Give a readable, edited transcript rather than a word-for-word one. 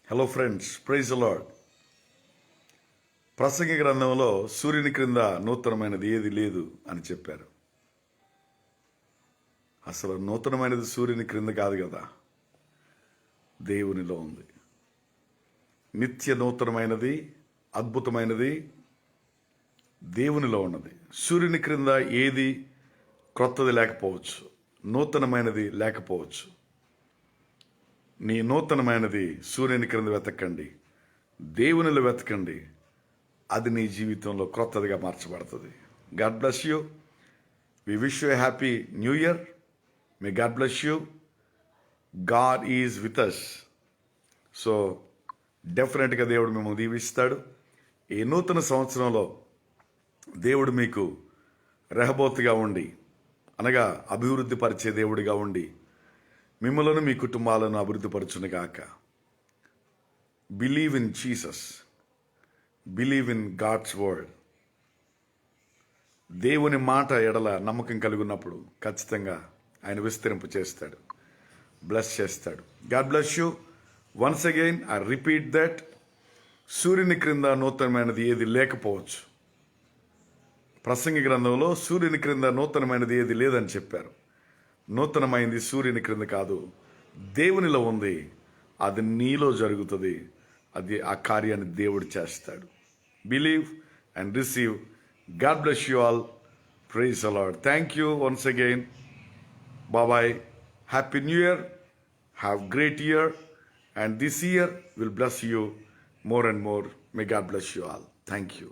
Hello friends, praise the Lord. ప్రసంగి గ్రంథంలో సూర్యుని క్రింద నూతనమైనది ఏది లేదు అని చెప్పారు. అసలు నూతనమైనది సూర్యుని క్రింద కాదు కదా, దేవునిలో ఉంది. నిత్య నూతనమైనది, అద్భుతమైనది దేవునిలో ఉన్నది. సూర్యుని క్రింద ఏది క్రొత్తది లేకపోవచ్చు, నూతనమైనది లేకపోవచ్చు. నీ నూతనమైనది సూర్యుని క్రింద వెతకండి, దేవునిలో వెతకండి. అది నీ జీవితంలో క్రొత్తదిగా మార్చబడుతుంది. God bless you. We wish you happy new year. May God bless you. God is with us. So డెఫినెట్గా దేవుడు మిమ్మల్ని దీవిస్తాడు. ఈ నూతన సంవత్సరంలో దేవుడు మీకు రెహబోతుగా ఉండి, అనగా అభివృద్ధి పరిచే దేవుడిగా ఉండి మిమ్మలను మీ కుటుంబాలను అభివృద్ధిపరచునుగాక. Believe in Jesus, believe in God's word. దేవుని మాట ఎడల నమ్మకం కలిగి ఉన్నప్పుడు ఖచ్చితంగా ఆయన విస్తరింపు చేస్తాడు, బ్లెస్ చేస్తాడు. God bless you. Once again I repeat that సూర్యుని క్రింద నూతనమైనది ఏది లేకపోవచ్చు. ప్రసంగి గ్రంథంలో సూర్యుని క్రింద నూతనమైనది ఏది లేదని చెప్పారు. నూతనమైంది సూర్యుని క్రింద కాదు, దేవునిలో ఉంది. అది నీలో జరుగుతుంది. అది ఆ కార్యాన్ని దేవుడు చేస్తాడు. Believe and receive. God bless you all. Praise the Lord. Thank you once again. Bye. Happy new year. Have great year. And this year will bless you more and more. May God bless you all. Thank you.